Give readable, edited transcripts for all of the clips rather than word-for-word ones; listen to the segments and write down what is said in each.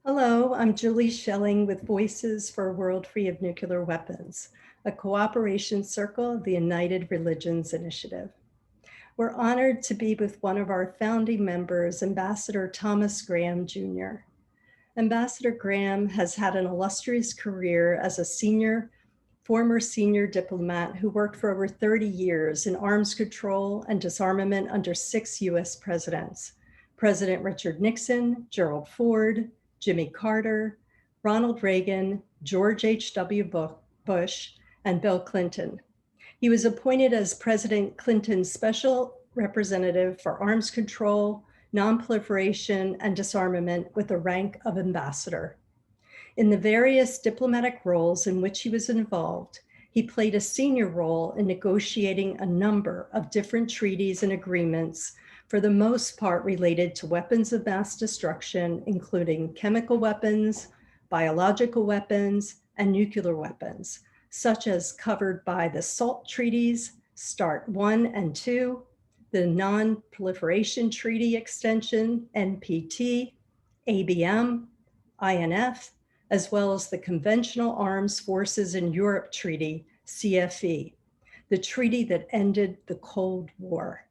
Hello, I'm Julie Schelling with Voices for a World Free of Nuclear Weapons, a cooperation circle of the United Religions Initiative. We're honored to be with one of our founding members, Ambassador Thomas Graham Jr. Ambassador Graham has had an illustrious career as a former senior diplomat who worked for over 30 years in arms control and disarmament under 6 US presidents: President Richard Nixon, Gerald Ford, Jimmy Carter, Ronald Reagan, George H.W. Bush, and Bill Clinton. He was appointed as President Clinton's Special Representative for Arms Control, Nonproliferation, and Disarmament with the rank of ambassador. In the various diplomatic roles in which he was involved, he played a senior role in negotiating a number of different treaties and agreements, for the most part related to weapons of mass destruction, including chemical weapons, biological weapons, and nuclear weapons, such as covered by the SALT treaties, START I and II, the Non-Proliferation Treaty Extension, NPT, ABM, INF, as well as the Conventional Arms Forces in Europe Treaty, CFE, the treaty that ended the Cold War.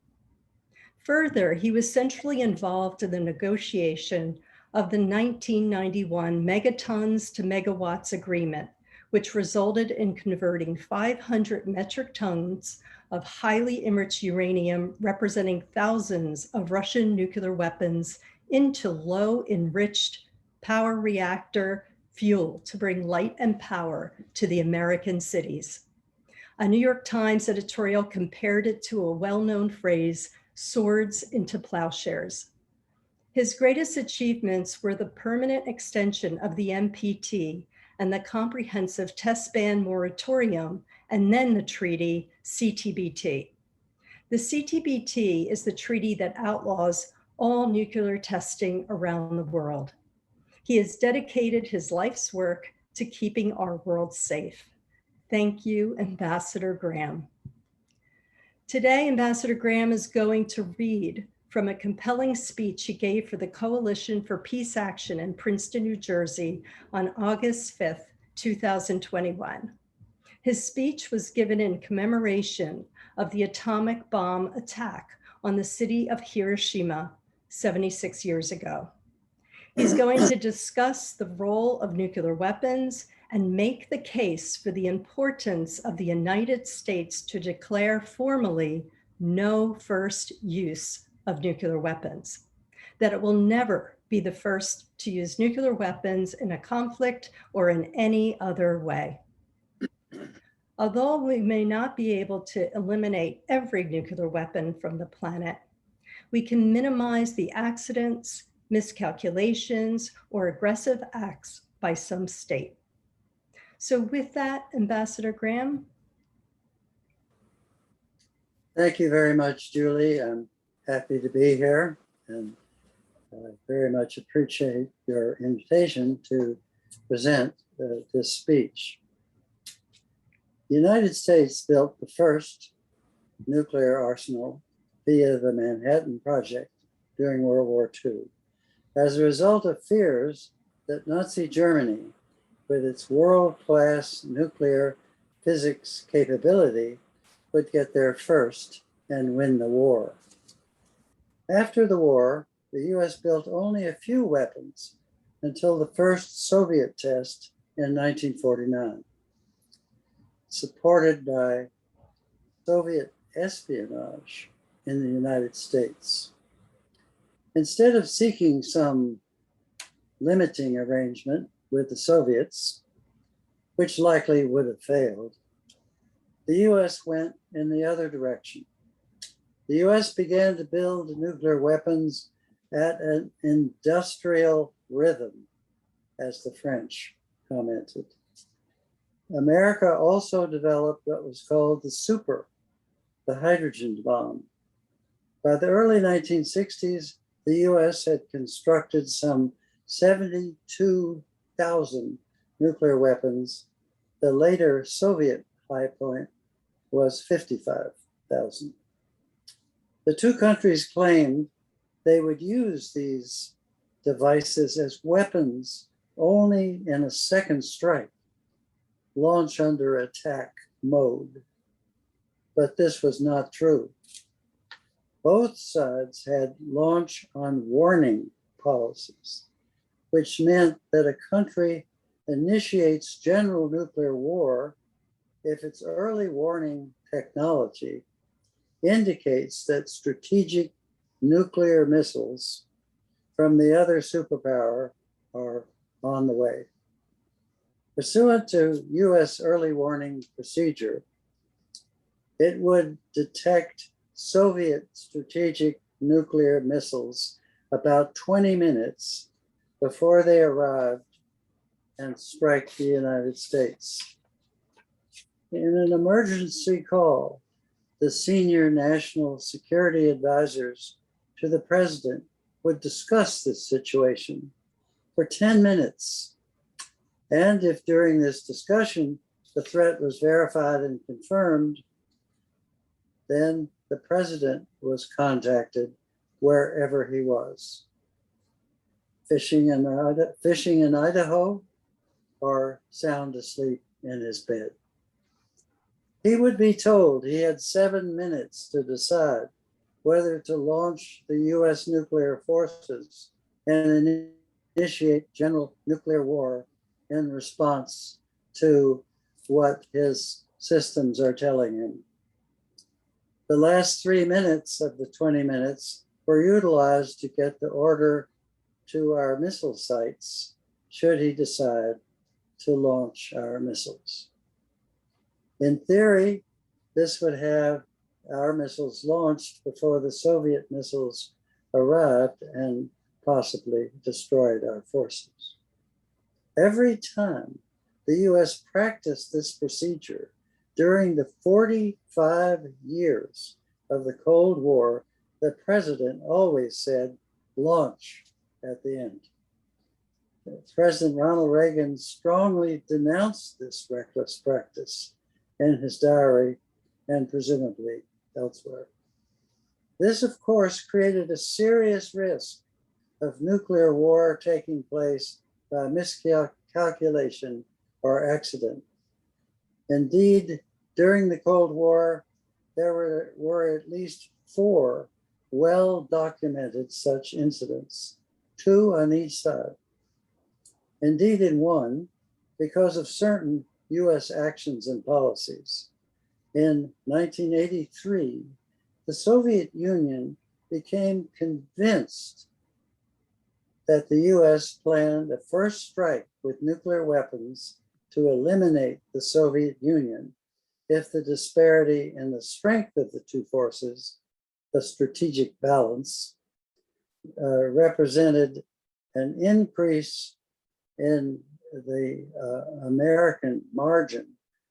Further, he was centrally involved in the negotiation of the 1991 Megatons to Megawatts Agreement, which resulted in converting 500 metric tons of highly enriched uranium representing thousands of Russian nuclear weapons into low enriched power reactor fuel to bring light and power to the American cities. A New York Times editorial compared it to a well-known phrase, swords into plowshares. His greatest achievements were the permanent extension of the NPT and the comprehensive test ban moratorium, and then the treaty CTBT. The CTBT is the treaty that outlaws all nuclear testing around the world. He has dedicated his life's work to keeping our world safe. Thank you, Ambassador Graham. Today, Ambassador Graham is going to read from a compelling speech he gave for the Coalition for Peace Action in Princeton, New Jersey on August 5th, 2021. His speech was given in commemoration of the atomic bomb attack on the city of Hiroshima 76 years ago. He's going to discuss the role of nuclear weapons and make the case for the importance of the United States to declare formally no first use of nuclear weapons, that it will never be the first to use nuclear weapons in a conflict or in any other way. Although we may not be able to eliminate every nuclear weapon from the planet, we can minimize the accidents, miscalculations, or aggressive acts by some state. So with that, Ambassador Graham. Thank you very much, Julie. I'm happy to be here and very much appreciate your invitation to present this speech. The United States built the first nuclear arsenal via the Manhattan Project during World War II as a result of fears that Nazi Germany, with its world-class nuclear physics capability, would get there first and win the war. After the war, the US built only a few weapons until the first Soviet test in 1949, supported by Soviet espionage in the United States. Instead of seeking some limiting arrangement with the Soviets, which likely would have failed, the US went in the other direction. The US began to build nuclear weapons at an industrial rhythm, as the French commented. America also developed what was called the hydrogen bomb. By the early 1960s, the US had constructed some 72,000 nuclear weapons. The later Soviet high point was 55,000. The two countries claimed they would use these devices as weapons only in a second strike, launch under attack mode. But this was not true. Both sides had launch on warning policies, which meant that a country initiates general nuclear war if its early warning technology indicates that strategic nuclear missiles from the other superpower are on the way. Pursuant to US early warning procedure, it would detect Soviet strategic nuclear missiles about 20 minutes before they arrived and strike the United States. In an emergency call, the senior national security advisors to the president would discuss this situation for 10 minutes. And if during this discussion the threat was verified and confirmed, then the president was contacted wherever he was. Fishing in Idaho or sound asleep in his bed. He would be told he had 7 minutes to decide whether to launch the US nuclear forces and initiate general nuclear war in response to what his systems are telling him. The last 3 minutes of the 20 minutes were utilized to get the order to our missile sites should he decide to launch our missiles. In theory, this would have our missiles launched before the Soviet missiles arrived and possibly destroyed our forces. Every time the US practiced this procedure during the 45 years of the Cold War, the president always said, launch at the end. President Ronald Reagan strongly denounced this reckless practice in his diary and presumably elsewhere. This, of course, created a serious risk of nuclear war taking place by miscalculation or accident. Indeed, during the Cold War, there were at least 4 well-documented such incidents, 2 on each side. Indeed, in one, because of certain US actions and policies. In 1983, the Soviet Union became convinced that the US planned a first strike with nuclear weapons to eliminate the Soviet Union if the disparity in the strength of the two forces, the strategic balance, represented an increase in the American margin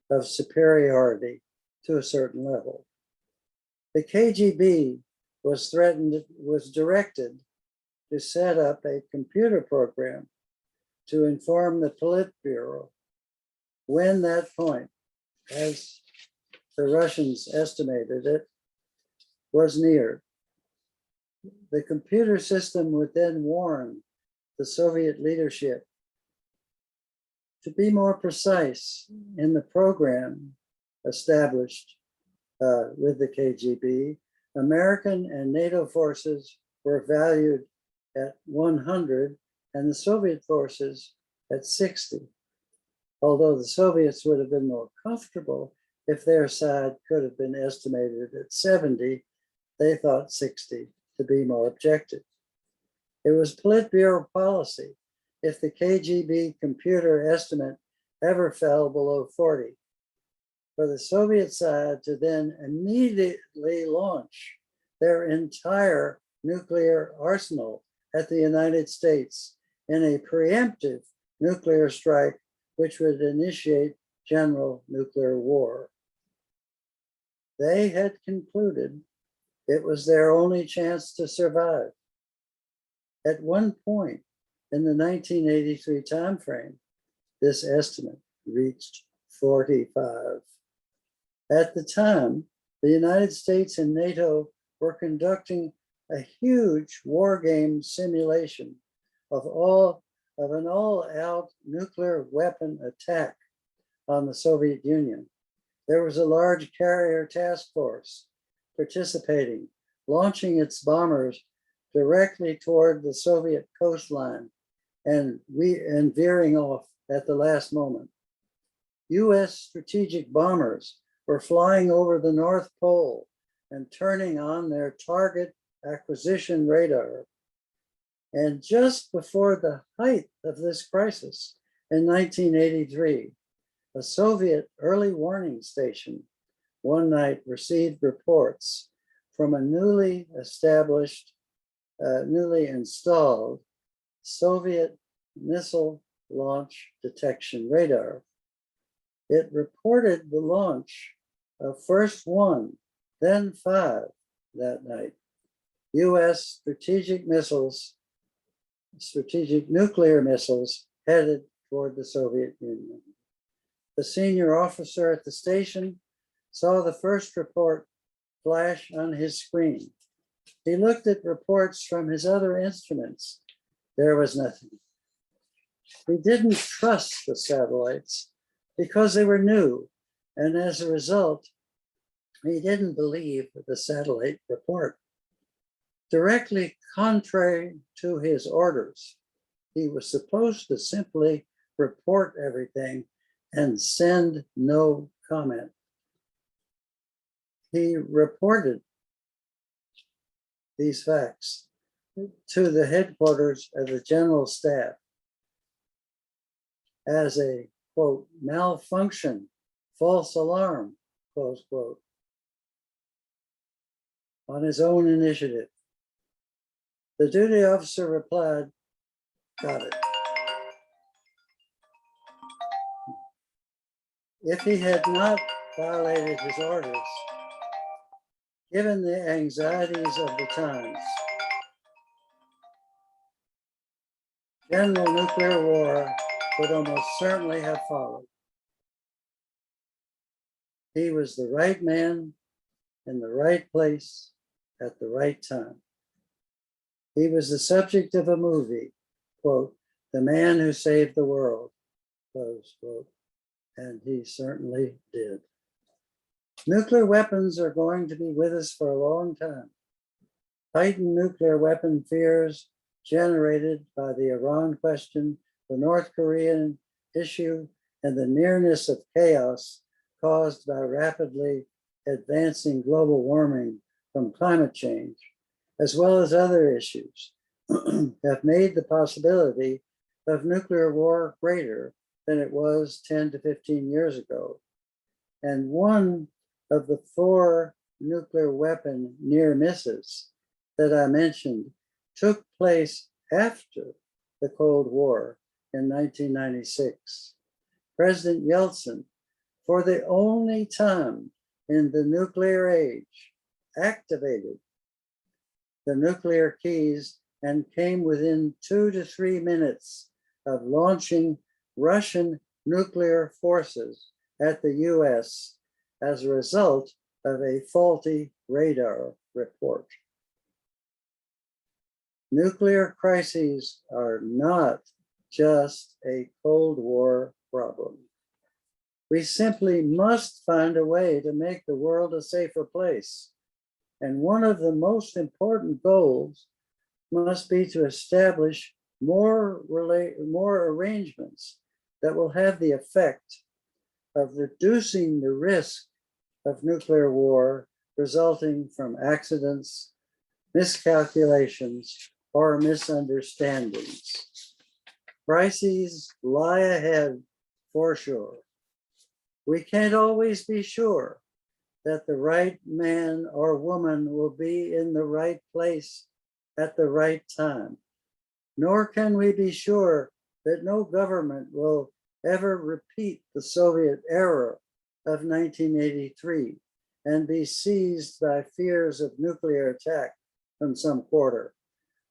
of superiority to a certain level. The KGB was directed to set up a computer program to inform the Politburo when that point, as the Russians estimated it, was near. The computer system would then warn the Soviet leadership to be more precise in the program established with the KGB. American and NATO forces were valued at 100 and the Soviet forces at 60. Although the Soviets would have been more comfortable if their side could have been estimated at 70, they thought 60 to be more objective. It was Politburo policy if the KGB computer estimate ever fell below 40, for the Soviet side to then immediately launch their entire nuclear arsenal at the United States in a preemptive nuclear strike, which would initiate general nuclear war. They had concluded it was their only chance to survive. At one point in the 1983 timeframe, this estimate reached 45. At the time, the United States and NATO were conducting a huge war game simulation of an all-out nuclear weapon attack on the Soviet Union. There was a large carrier task force participating, launching its bombers directly toward the Soviet coastline and veering off at the last moment. US strategic bombers were flying over the North Pole and turning on their target acquisition radar. And just before the height of this crisis in 1983, a Soviet early warning station one night received reports from a newly installed Soviet missile launch detection radar. It reported the launch of first one, then 5 that night. US strategic nuclear missiles headed toward the Soviet Union. The senior officer at the station saw the first report flash on his screen. He looked at reports from his other instruments. There was nothing. He didn't trust the satellites because they were new, and as a result, he didn't believe the satellite report. Directly contrary to his orders, he was supposed to simply report everything and send no comment. He reported these facts to the headquarters of the General Staff as a, quote, malfunction, false alarm, close quote, on his own initiative. The duty officer replied, got it. If he had not violated his orders, given the anxieties of the times, general nuclear war would almost certainly have followed. He was the right man in the right place at the right time. He was the subject of a movie, quote, The Man Who Saved the World, close quote, and he certainly did. Nuclear weapons are going to be with us for a long time. Heightened nuclear weapon fears generated by the Iran question, the North Korean issue, and the nearness of chaos caused by rapidly advancing global warming from climate change, as well as other issues, have made the possibility of nuclear war greater than it was 10 to 15 years ago. And one of the 4 nuclear weapon near misses that I mentioned took place after the Cold War in 1996. President Yeltsin, for the only time in the nuclear age, activated the nuclear keys and came within 2 to 3 minutes of launching Russian nuclear forces at the US as a result of a faulty radar report. Nuclear crises are not just a Cold War problem. We simply must find a way to make the world a safer place. And one of the most important goals must be to establish more arrangements that will have the effect of reducing the risk of nuclear war resulting from accidents, miscalculations, or misunderstandings. Crises lie ahead for sure. We can't always be sure that the right man or woman will be in the right place at the right time, nor can we be sure that no government will ever repeat the Soviet era of 1983 and be seized by fears of nuclear attack from some quarter,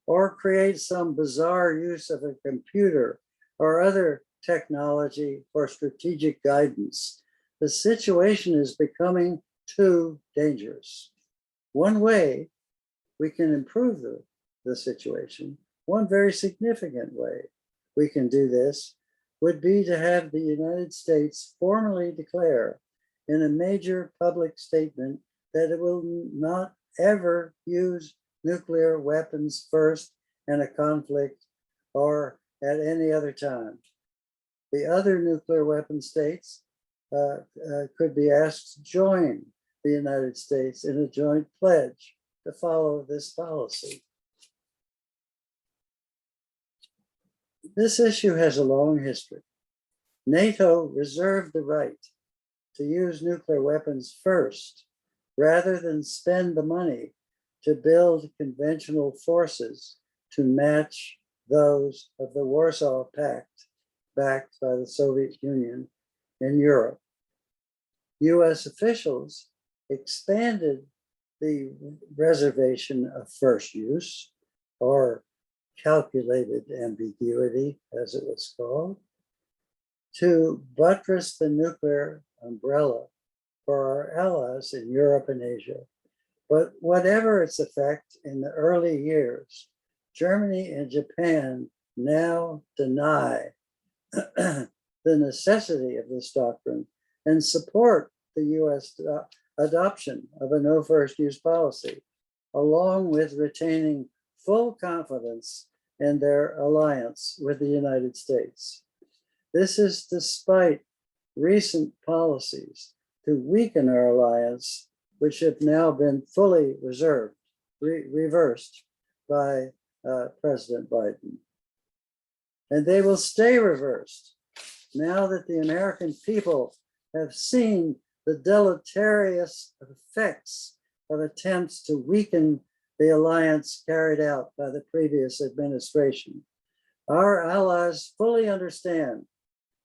or create some bizarre use of a computer or other technology for strategic guidance. The situation is becoming too dangerous. One way we can improve the situation One very significant way we can do this would be to have the United States formally declare in a major public statement that it will not ever use nuclear weapons first in a conflict or at any other time. The other nuclear weapon states could be asked to join the United States in a joint pledge to follow this policy. This issue has a long history. NATO reserved the right to use nuclear weapons first, rather than spend the money to build conventional forces to match those of the Warsaw Pact, backed by the Soviet Union in Europe. US officials expanded the reservation of first use, or calculated ambiguity, as it was called, to buttress the nuclear umbrella for our allies in Europe and Asia. But whatever its effect in the early years, Germany and Japan now deny the necessity of this doctrine and support the US adoption of a no first use policy, along with retaining full confidence in their alliance with the United States. This is despite recent policies to weaken our alliance, which have now been fully reversed by President Biden. And they will stay reversed now that the American people have seen the deleterious effects of attempts to weaken the alliance carried out by the previous administration. Our allies fully understand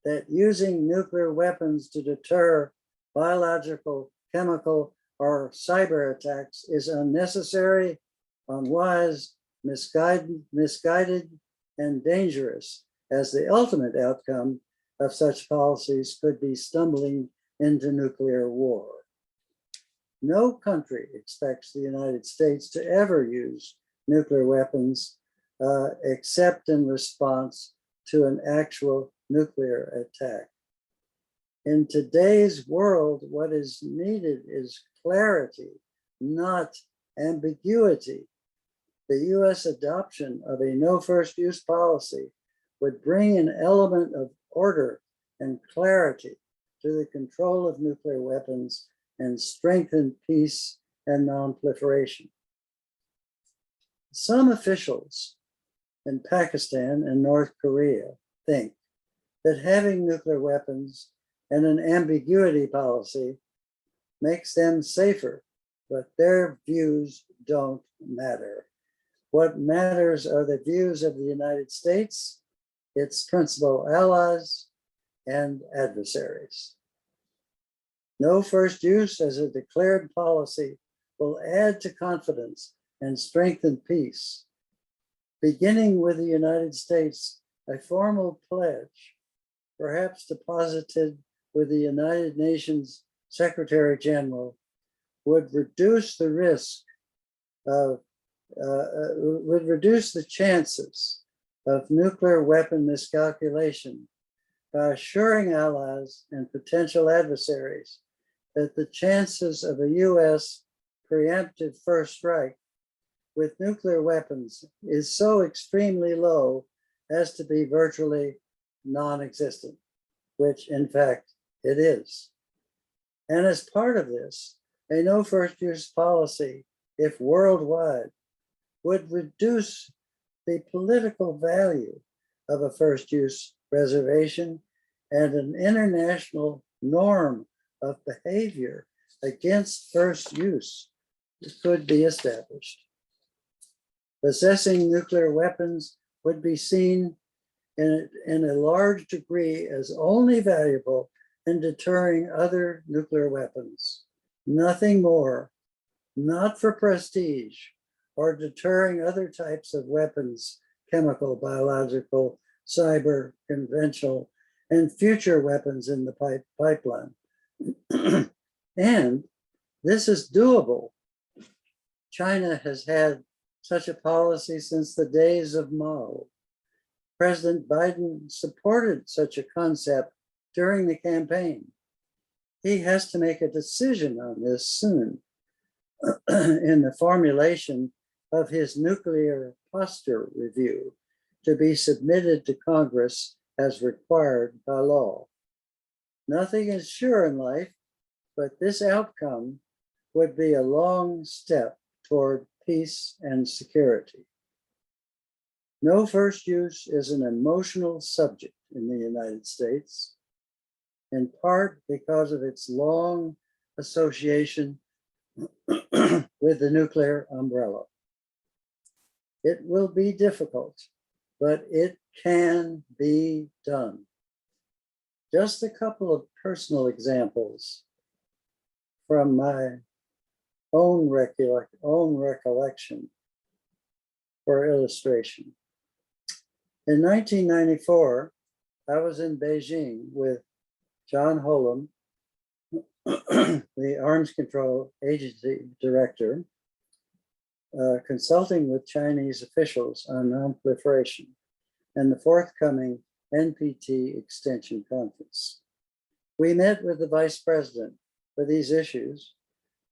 that using nuclear weapons to deter biological, chemical, or cyber attacks is unnecessary, unwise, misguided, and dangerous, as the ultimate outcome of such policies could be stumbling into nuclear war. No country expects the United States to ever use nuclear weapons except in response to an actual nuclear attack. In today's world, what is needed is clarity, not ambiguity. The US adoption of a no first use policy would bring an element of order and clarity to the control of nuclear weapons and strengthen peace and non-proliferation. Some officials in Pakistan and North Korea think that having nuclear weapons and an ambiguity policy makes them safer, but their views don't matter. What matters are the views of the United States, its principal allies, and adversaries. No first use as a declared policy will add to confidence and strengthen peace. Beginning with the United States, a formal pledge, perhaps deposited with the United Nations Secretary General, would reduce the risk of, would reduce the chances of nuclear weapon miscalculation by assuring allies and potential adversaries that the chances of a US preemptive first strike with nuclear weapons is so extremely low as to be virtually non-existent, which in fact it is. And as part of this, a no first use policy, if worldwide, would reduce the political value of a first use reservation, and an international norm of behavior against first use could be established. Possessing nuclear weapons would be seen in a large degree as only valuable in deterring other nuclear weapons. Nothing more, not for prestige or deterring other types of weapons, chemical, biological, cyber, conventional, and future weapons in the pipeline. And this is doable. China has had such a policy since the days of Mao. President Biden supported such a concept during the campaign. He has to make a decision on this soon in the formulation of his nuclear posture review to be submitted to Congress as required by law. Nothing is sure in life, but this outcome would be a long step toward peace and security. No first use is an emotional subject in the United States, in part because of its long association with the nuclear umbrella. It will be difficult, but it can be done. Just a couple of personal examples from my own recollection for illustration. In 1994, I was in Beijing with John Holam, the Arms Control Agency Director, consulting with Chinese officials on nonproliferation and the forthcoming NPT Extension Conference. We met with the Vice President for these issues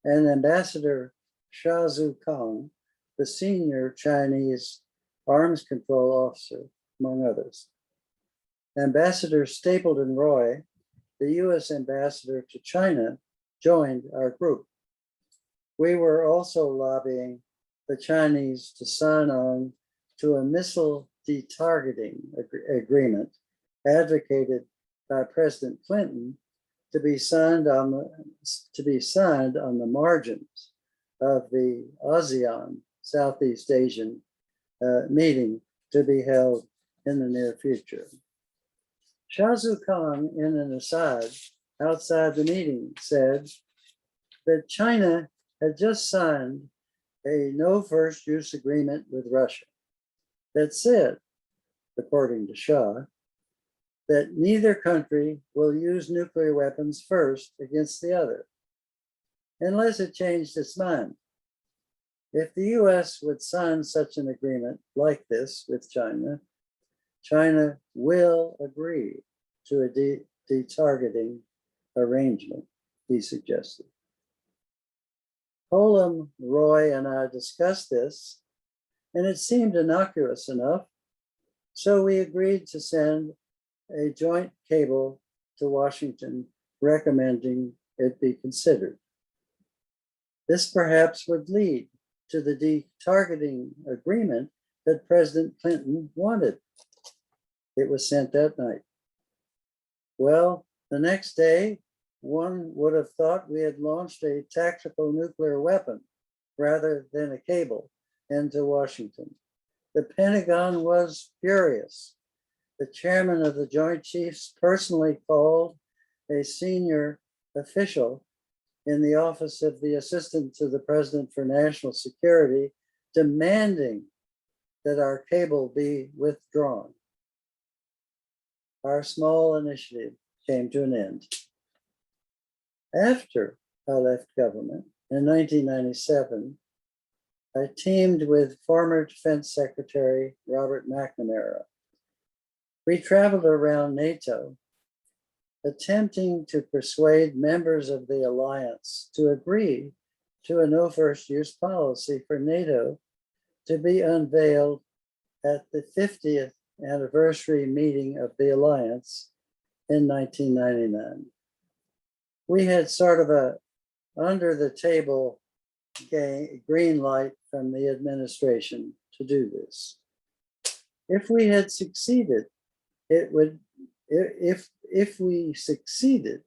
and Ambassador Xia Zhukang, the senior Chinese arms control officer, among others. Ambassador Stapleton Roy, the US ambassador to China, joined our group. We were also lobbying the Chinese to sign on to a missile detargeting agreement advocated by President Clinton to be signed on the margins of the ASEAN Southeast Asian meeting to be held in the near future. Xia Zhukang, in an aside outside the meeting, said that China had just signed a no first use agreement with Russia that said, according to Xia, that neither country will use nuclear weapons first against the other, unless it changed its mind. If the US would sign such an agreement like this with China, China will agree to a detargeting arrangement, he suggested. Holam, Roy, and I discussed this, and it seemed innocuous enough, so we agreed to send a joint cable to Washington recommending it be considered. This perhaps would lead to the detargeting agreement that President Clinton wanted. It was sent that night. Well, the next day, one would have thought we had launched a tactical nuclear weapon rather than a cable into Washington. The Pentagon was furious. The chairman of the Joint Chiefs personally called a senior official in the office of the Assistant to the President for National Security, demanding that our cable be withdrawn. Our small initiative came to an end. After I left government in 1997, I teamed with former Defense Secretary Robert McNamara. We traveled around NATO, attempting to persuade members of the alliance to agree to a no first use policy for NATO to be unveiled at the 50th anniversary meeting of the alliance in 1999. We had sort of a under the table green light from the administration to do this. If we had succeeded, it would, if we succeeded,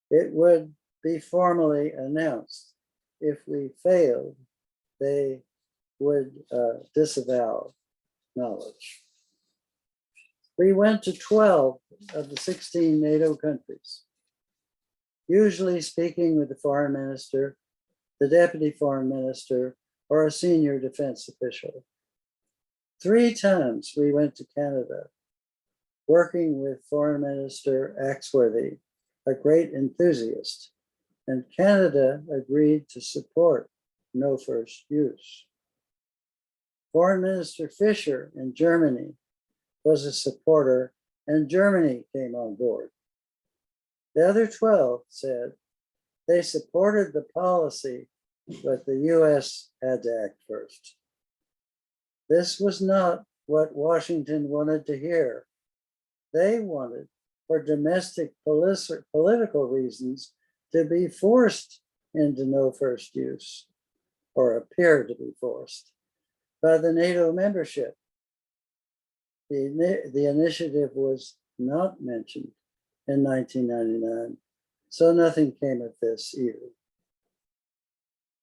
it would be formally announced. If we failed, they would disavow knowledge. We went to 12 of the 16 NATO countries, usually speaking with the foreign minister, the deputy foreign minister, or a senior defense official. 3 times we went to Canada, working with Foreign Minister Axworthy, a great enthusiast, and Canada agreed to support no first use. Foreign Minister Fischer in Germany was a supporter, and Germany came on board. The other 12 said they supported the policy, but the US had to act first. This was not what Washington wanted to hear. They wanted, for domestic political reasons, to be forced into no first use, or appear to be forced, by the NATO membership. The initiative was not mentioned in 1999, so nothing came of this either.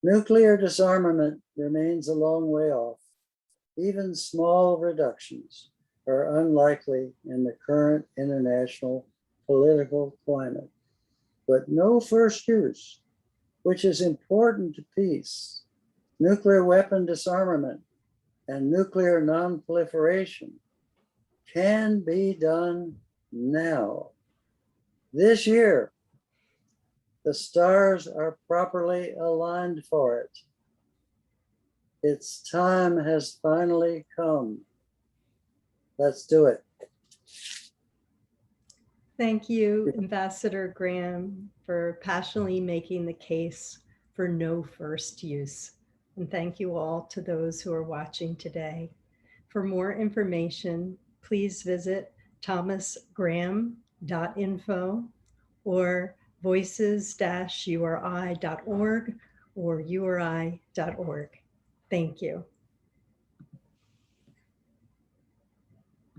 Nuclear disarmament remains a long way off. Even small reductions are unlikely in the current international political climate. But no first use, which is important to peace, nuclear weapon disarmament, and nuclear non-proliferation can be done now. This year, the stars are properly aligned for it. Its time has finally come. Let's do it. Thank you, Ambassador Graham, for passionately making the case for no first use. And thank you all to those who are watching today. For more information, please visit thomasgraham.info or voices-uri.org or uri.org. Thank you.